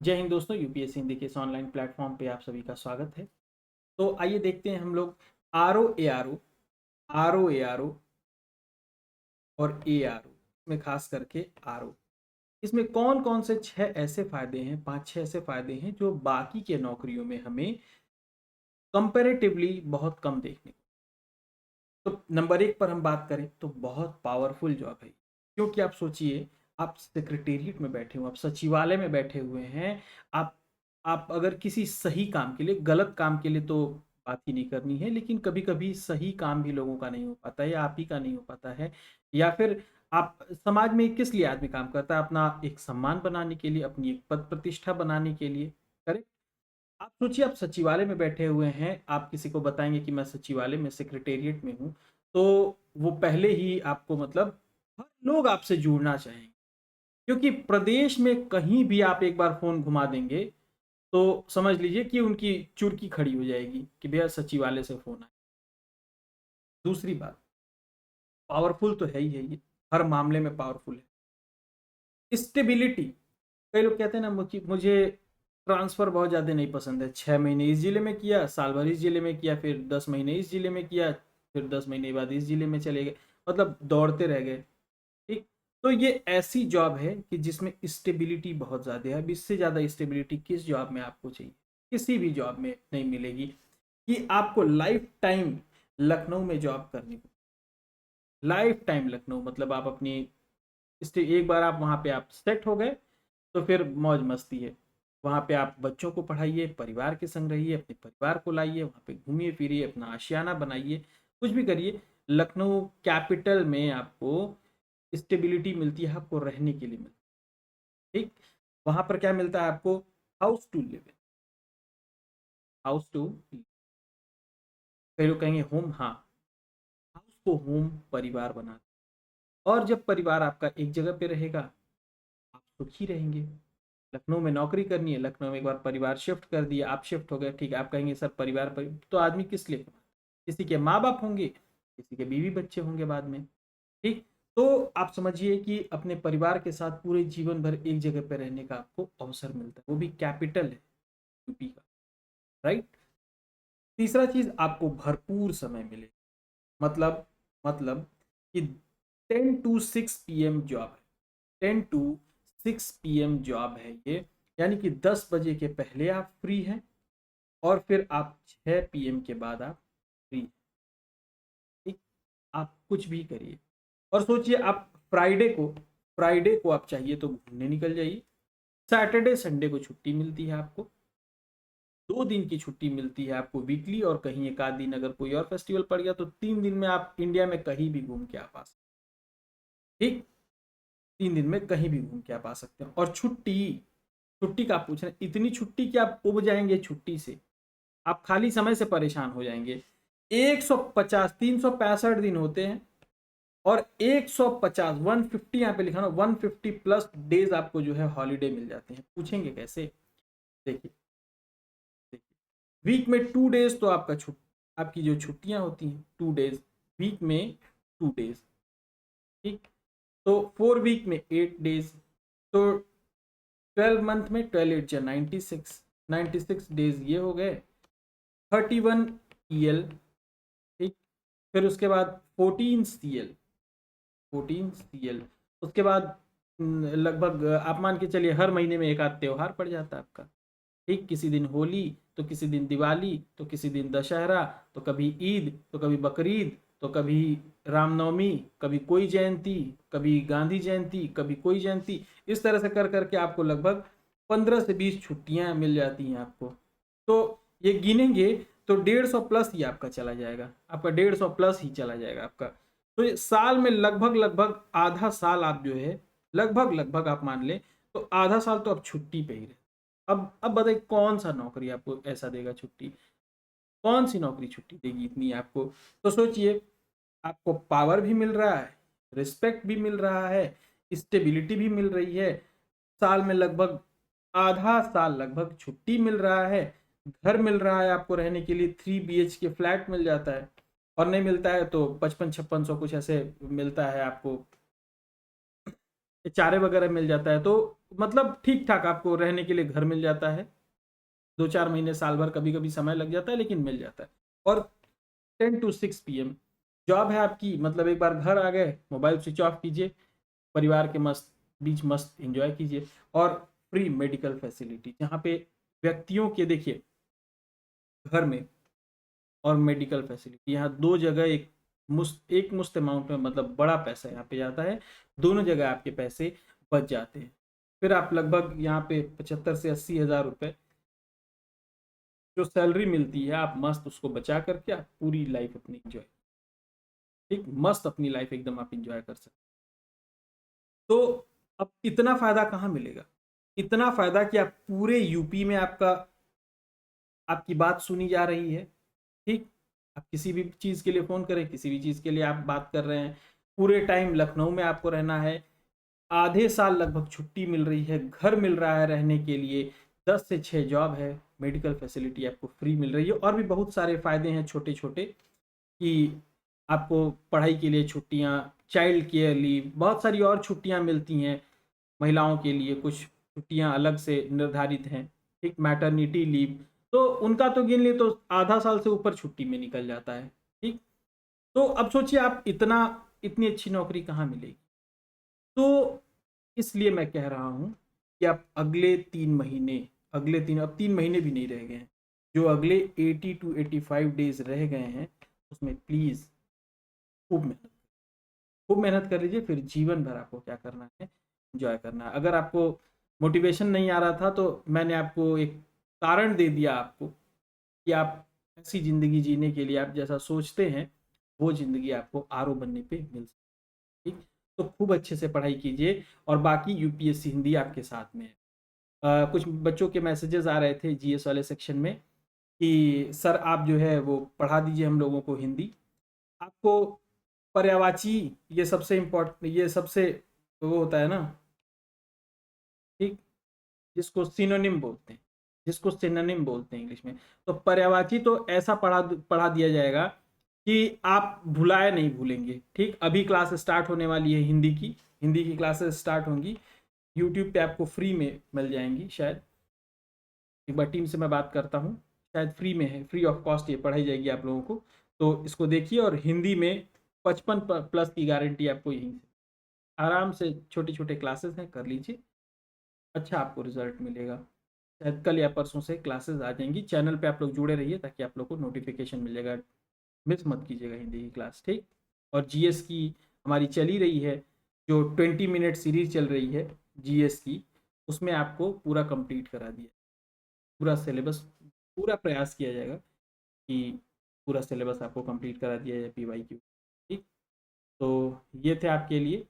जय हिंद दोस्तों, यूपीएससी हिंदी के इस ऑनलाइन प्लेटफॉर्म पे आप सभी का स्वागत है। तो आइए देखते हैं हम लोग R O A R O और ए आर ओ में खास करके आर ओ इसमें कौन कौन से छह ऐसे फायदे हैं, पांच छह ऐसे फायदे हैं जो बाकी के नौकरियों में हमें कंपैरेटिवली बहुत कम देखने को। तो नंबर एक पर हम बात करें तो बहुत पावरफुल जॉब है, क्योंकि आप सोचिए, आप सेक्रेटेरिएट में बैठे हुए, आप सचिवालय में बैठे हुए हैं। आप आप अगर किसी सही काम के लिए, गलत काम के लिए तो बात ही नहीं करनी है, लेकिन कभी कभी सही काम भी लोगों का नहीं हो पाता है, या आप ही का नहीं हो पाता है, या फिर आप समाज में किस लिए आदमी काम करता है? अपना एक सम्मान बनाने के लिए, अपनी एक पद प्रतिष्ठा बनाने के लिए। करेक्ट। आप सोचिए, आप सचिवालय में बैठे हुए हैं, आप किसी को बताएंगे कि मैं सचिवालय में सेक्रेटेरिएट में हूँ, तो वो पहले ही आपको मतलब हर लोग आपसे जुड़ना चाहेंगे, क्योंकि प्रदेश में कहीं भी आप एक बार फोन घुमा देंगे तो समझ लीजिए कि उनकी चुरकी खड़ी हो जाएगी कि भैया सचिवालय से फोन आया। दूसरी बात, पावरफुल तो है ही है, ये हर मामले में पावरफुल है। स्टेबिलिटी, कई लोग कहते हैं ना, मुझे ट्रांसफ़र बहुत ज़्यादा नहीं पसंद है। 6 महीने इस ज़िले में किया, साल भर इस ज़िले में किया, फिर 10 महीने इस ज़िले में किया, फिर 10 महीने बाद इस ज़िले में चले गए, मतलब दौड़ते रह गए। ठीक। तो ये ऐसी जॉब है कि जिसमें स्टेबिलिटी बहुत ज़्यादा है। अब इससे ज़्यादा स्टेबिलिटी किस जॉब में आपको चाहिए? किसी भी जॉब में नहीं मिलेगी कि आपको लाइफ टाइम लखनऊ में जॉब करनी हो। लाइफ टाइम लखनऊ मतलब आप अपनी एक बार आप वहाँ पे आप सेट हो गए तो फिर मौज मस्ती है। वहाँ पे आप बच्चों को पढ़ाइए, परिवार के संग रहिए, अपने परिवार को लाइए, वहाँ पे घूमिए फिरिए, अपना आशियाना बनाइए, कुछ भी करिए। लखनऊ कैपिटल में आपको स्टेबिलिटी मिलती है, आपको रहने के लिए मिलती है। ठीक। वहाँ पर क्या मिलता है आपको? House to live in, house to. कई लोग कहेंगे होम, हाँ, हाउस को होम परिवार बना। और जब परिवार आपका एक जगह पे रहेगा, आप सुखी रहेंगे। लखनऊ में नौकरी करनी है, लखनऊ में एक बार परिवार शिफ्ट कर दिया, आप शिफ्ट हो गए, ठीक है, आप कहेंगे सर तो आदमी किस लिए कमाए? किसी के माँ बाप होंगे, किसी के बीवी बच्चे होंगे बाद में। ठीक। तो आप समझिए कि अपने परिवार के साथ पूरे जीवन भर एक जगह पर रहने का आपको अवसर मिलता है, वो भी कैपिटल है यूपी का। राइट। तीसरा चीज, आपको भरपूर समय मिले। मतलब कि 10 to 6 PM जॉब है। 10 to 6 PM जॉब है ये, यानी कि 10 बजे के पहले आप फ्री हैं, और फिर आप 6 PM के बाद आप फ्री हैं। ठीक। आप कुछ भी करिए। और सोचिए, आप फ्राइडे को आप चाहिए तो घूमने निकल जाइए। सैटरडे संडे को छुट्टी मिलती है आपको। 2 दिन की छुट्टी मिलती है आपको वीकली, और कहीं एक आध दिन अगर कोई और फेस्टिवल पड़ गया तो 3 दिन में आप इंडिया में कहीं भी घूम के आ सकते हैं। ठीक। 3 दिन में कहीं भी घूम के आप आ सकते हैं। और छुट्टी, छुट्टी का आप पूछ रहे हैं, इतनी छुट्टी कि आप उब जाएंगे छुट्टी से, आप खाली समय से परेशान हो जाएंगे। 150, 365 दिन होते हैं, और 150, 150, यहाँ पे लिखा ना, 150+ डेज आपको जो है हॉलीडे मिल जाते हैं। पूछेंगे कैसे? देखिए, वीक में 2 डेज तो आपकी जो छुट्टियां होती हैं, 2 डेज, वीक में 2 डेज। ठीक। तो 4 वीक में 8 डेज, तो 12 मंथ में 12 8 जा 96, 96 डेज ये हो गए। 31 EL। ठीक। फिर उसके बाद 14 CL, 14 CL। उसके बाद लगभग आप मान के चलिए हर महीने में एक आध त्योहार पड़ जाता है आपका। ठीक। किसी दिन होली, तो किसी दिन दिवाली, तो किसी दिन दशहरा, तो कभी ईद, तो कभी बकरीद, तो कभी रामनवमी, कभी कोई जयंती, कभी गांधी जयंती, कभी कोई जयंती। इस तरह से कर करके आपको लगभग 15 से 20 छुट्टियां मिल जाती हैं आपको। तो ये गिनेंगे तो 150 ही आपका चला जाएगा, आपका 150+ ही चला जाएगा आपका। तो ये साल में लगभग लगभग आधा साल आप जो है, लगभग लगभग आप मान लें तो आधा साल तो आप छुट्टी पे ही रहे। अब बताइए, कौन सा नौकरी आपको ऐसा देगा छुट्टी? कौन सी नौकरी छुट्टी देगी इतनी आपको? तो सोचिए, आपको पावर भी मिल रहा है, रिस्पेक्ट भी मिल रहा है, स्टेबिलिटी भी मिल रही है, साल में लगभग आधा साल लगभग छुट्टी मिल रहा है, घर मिल रहा है आपको रहने के लिए, 3 BHK फ्लैट मिल जाता है, और नहीं मिलता है तो 55-5600 कुछ ऐसे मिलता है आपको। चारे वगैरह मिल जाता है, तो मतलब ठीक ठाक आपको रहने के लिए घर मिल जाता है। 2-4 महीने, साल भर कभी कभी समय लग जाता है, लेकिन मिल जाता है। और 10 to 6 PM जॉब है आपकी, मतलब एक बार घर आ गए, मोबाइल स्विच ऑफ कीजिए, परिवार के मस्त बीच मस्त एंजॉय कीजिए। और फ्री मेडिकल फैसिलिटी, जहाँ पे व्यक्तियों के, देखिए, घर में और मेडिकल फैसिलिटी, यहाँ दो जगह एक मुश्त अमाउंट में, मतलब बड़ा पैसा यहाँ पे जाता है, दोनों जगह आपके पैसे बच जाते हैं। फिर आप लगभग यहाँ पे 75 से 80 हज़ार रुपये जो सैलरी मिलती है, आप मस्त उसको बचा करके आप पूरी लाइफ अपनी इंजॉय, ठीक, मस्त अपनी लाइफ एकदम आप इंजॉय कर सकते। तो अब इतना फायदा कहाँ मिलेगा? इतना फायदा कि आप पूरे यूपी में आपकी बात सुनी जा रही है, ठीक। आप किसी भी चीज़ के लिए फ़ोन करें, किसी भी चीज़ के लिए आप बात कर रहे हैं, पूरे टाइम लखनऊ में आपको रहना है, आधे साल लगभग छुट्टी मिल रही है, घर मिल रहा है रहने के लिए, 10 से 6 जॉब है, मेडिकल फैसिलिटी आपको फ्री मिल रही है, और भी बहुत सारे फ़ायदे हैं छोटे छोटे, कि आपको पढ़ाई के लिए छुट्टियाँ, चाइल्ड केयर लीव, बहुत सारी और छुट्टियाँ मिलती हैं महिलाओं के लिए, कुछ छुट्टियाँ अलग से निर्धारित हैं, ठीक, मैटरनिटी लीव, तो उनका तो गिन लिए तो आधा साल से ऊपर छुट्टी में निकल जाता है, ठीक। तो अब सोचिए आप इतनी अच्छी नौकरी कहाँ मिलेगी? तो इसलिए मैं कह रहा हूँ कि आप अब 3 महीने भी नहीं रह गए हैं, जो अगले 80 to 85 डेज रह गए हैं, उसमें प्लीज़ खूब मेहनत, खूब मेहनत कर लीजिए। फिर जीवन भर आपको क्या करना है, एंजॉय करना है। अगर आपको मोटिवेशन नहीं आ रहा था, तो मैंने आपको एक कारण दे दिया आपको, कि आप ऐसी ज़िंदगी जीने के लिए आप जैसा सोचते हैं, वो ज़िंदगी आपको आरओ बनने पे मिल सकती है, ठीक। तो खूब अच्छे से पढ़ाई कीजिए, और बाकी यूपीएससी हिंदी आपके साथ में है। कुछ बच्चों के मैसेजेस आ रहे थे जीएस वाले सेक्शन में, कि सर आप जो है वो पढ़ा दीजिए हम लोगों को हिंदी। आपको पर्यायवाची, ये सबसे वो होता है ना, ठीक, जिसको सिनोनिम बोलते हैं इंग्लिश में। तो पर्यायवाची तो ऐसा पढ़ा दिया जाएगा कि आप भुलाए नहीं भूलेंगे, ठीक। अभी क्लास स्टार्ट होने वाली है हिंदी की क्लासेस स्टार्ट होंगी, यूट्यूब पे आपको फ्री में मिल जाएंगी शायद। एक बार टीम से मैं बात करता हूँ, शायद फ्री में है, फ्री ऑफ कॉस्ट ये पढ़ाई जाएगी आप लोगों को। तो इसको देखिए, और हिंदी में 55+ की गारंटी आपको यहीं से, आराम से छोटे छोटे क्लासेस हैं, कर लीजिए, अच्छा आपको रिजल्ट मिलेगा। शायद कल या परसों से क्लासेस आ जाएंगी। चैनल पे आप लोग जुड़े रहिए, ताकि आप लोग को नोटिफिकेशन मिल जाएगा। मिस मत कीजिएगा हिंदी की क्लास, ठीक। और जीएस की हमारी चली रही है, जो 20 मिनट सीरीज चल रही है जीएस की, उसमें आपको पूरा कंप्लीट करा दिया, पूरा सिलेबस, पूरा प्रयास किया जाएगा कि पूरा सिलेबस आपको कंप्लीट करा दिया जाए पीवाई क्यू, ठीक। तो ये थे आपके लिए